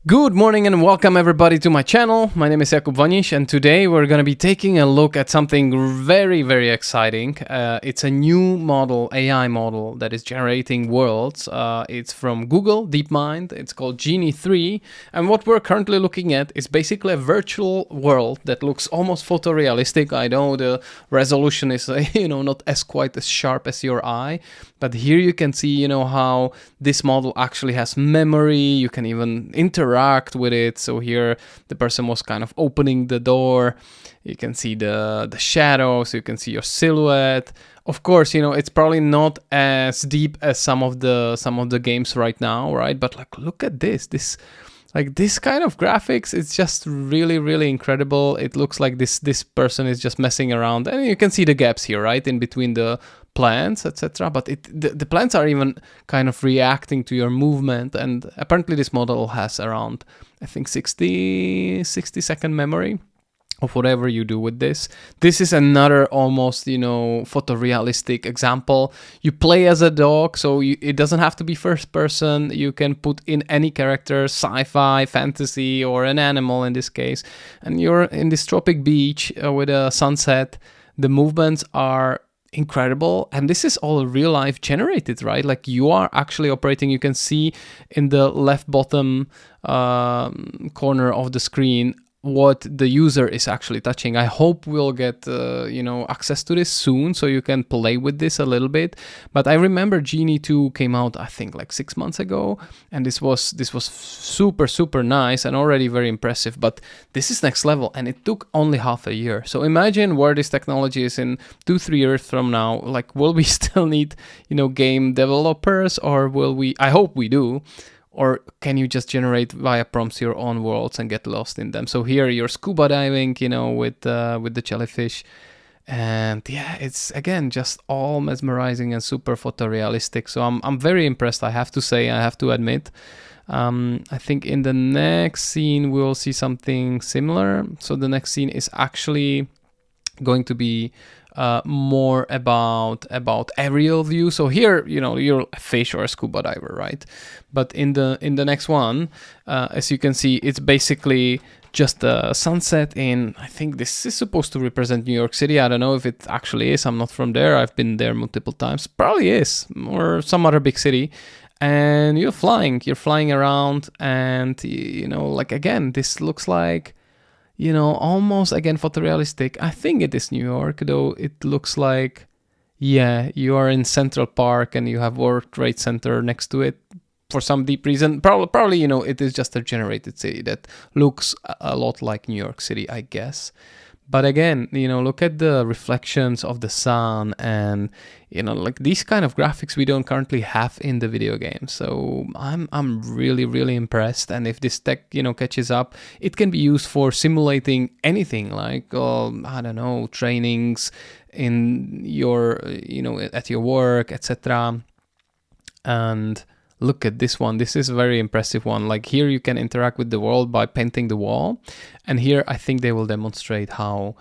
Good morning and welcome everybody to my channel. My name is Jakub Vanish and today we're going to be taking a look at something very exciting. It's a new model, AI model that is generating worlds. It's from Google DeepMind. It's called Genie 3. And what we're currently looking at is basically a virtual world that looks almost photorealistic. I know the resolution is not as quite as sharp as your eye, but here you can see how this model actually has memory. You can even interact with it. So here the person was kind of opening the door. You can see the shadows. You can see your silhouette. Of course, it's probably not as deep as some of the games right now, right? But like, look at this. This kind of graphics, it's just really incredible. It looks like this person is just messing around, and you can see the gaps here, right, in between the plants, etc. But the plants are even kind of reacting to your movement, and apparently this model has around, I think, 60-second memory of whatever you do with this. This is another almost, photorealistic example. You play as a dog, so it doesn't have to be first person. You can put in any character, sci-fi, fantasy, or an animal in this case. And you're in this tropic beach with a sunset. The movements are incredible, and this is all real life generated, right? Like, you are actually operating. You can see in the left bottom corner of the screen what the user is actually touching. I hope we'll get access to this soon so you can play with this a little bit. But I remember Genie 2 came out, I think, like 6 months ago, and this was super nice and already very impressive. But this is next level, and it took only half a year. So imagine where this technology is in 2-3 years from now. Like, will we still need game developers, or will we? I hope we do. Or can you just generate via prompts your own worlds and get lost in them? So here you're scuba diving, with the jellyfish. And yeah, it's again just all mesmerizing and super photorealistic. So I'm very impressed, I have to say, I have to admit. I think in the next scene we'll see something similar. So the next scene is actually going to be more about aerial view. So here, you're a fish or a scuba diver, right? But in the next one, as you can see, it's basically just a sunset in, I think this is supposed to represent New York City. I don't know if it actually is. I'm not from there. I've been there multiple times. Probably is, or some other big city. And you're flying around, and like, again, this looks like almost again photorealistic. I think it is New York, though it looks like, yeah, you are in Central Park and you have World Trade Center next to it for some deep reason. Probably, it is just a generated city that looks a lot like New York City, I guess. But again, look at the reflections of the sun, and like these kind of graphics we don't currently have in the video game. So I'm really impressed. And if this tech catches up, it can be used for simulating anything, like I don't know, trainings in your at your work, etc. And look at this one. This is a very impressive one. Like, here you can interact with the world by painting the wall. And here I think they will demonstrate how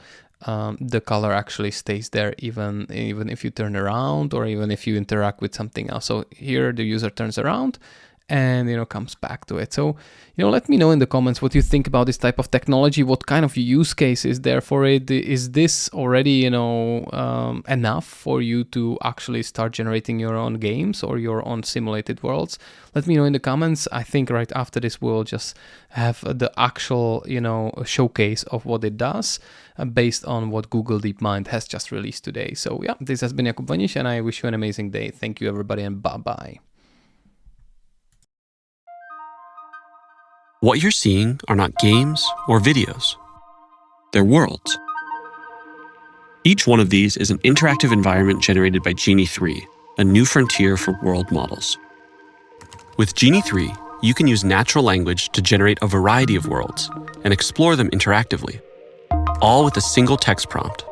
the color actually stays there even if you turn around, or even if you interact with something else. So here the user turns around and comes back to it. So let me know in the comments what you think about this type of technology. What kind of use case is there for it? Is this already enough for you to actually start generating your own games or your own simulated worlds? Let me know in the comments. I think right after this we'll just have the actual showcase of what it does based on what Google DeepMind has just released today. So yeah, this has been Jakub Vanish, and I wish you an amazing day. Thank you everybody, and bye. What you're seeing are not games or videos. They're worlds. Each one of these is an interactive environment generated by Genie 3, a new frontier for world models. With Genie 3, you can use natural language to generate a variety of worlds and explore them interactively, all with a single text prompt.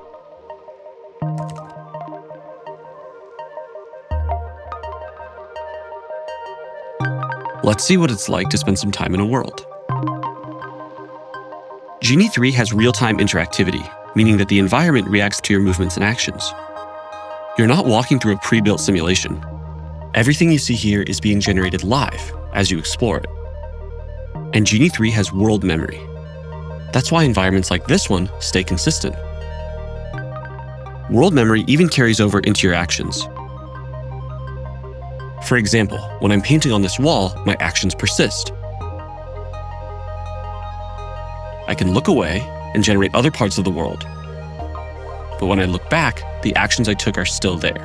Let's see what it's like to spend some time in a world. Genie 3 has real-time interactivity, meaning that the environment reacts to your movements and actions. You're not walking through a pre-built simulation. Everything you see here is being generated live as you explore it. And Genie 3 has world memory. That's why environments like this one stay consistent. World memory even carries over into your actions. For example, when I'm painting on this wall, my actions persist. I can look away and generate other parts of the world. But when I look back, the actions I took are still there.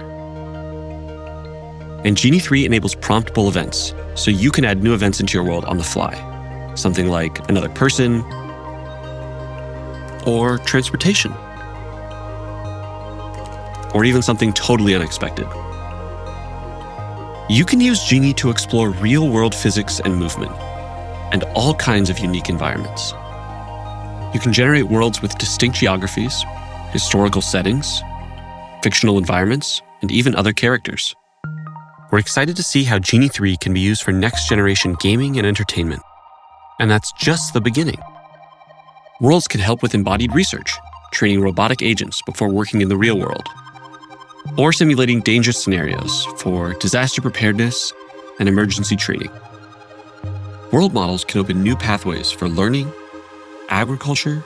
And Genie 3 enables promptable events, so you can add new events into your world on the fly. Something like another person or transportation. Or even something totally unexpected. You can use Genie to explore real-world physics and movement, and all kinds of unique environments. You can generate worlds with distinct geographies, historical settings, fictional environments, and even other characters. We're excited to see how Genie 3 can be used for next-generation gaming and entertainment. And that's just the beginning. Worlds can help with embodied research, training robotic agents before working in the real world, or simulating dangerous scenarios for disaster preparedness and emergency training. World models can open new pathways for learning, agriculture,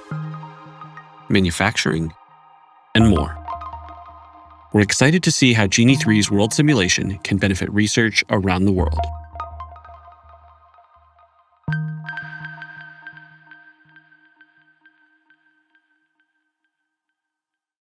manufacturing, and more. We're excited to see how Genie 3's world simulation can benefit research around the world.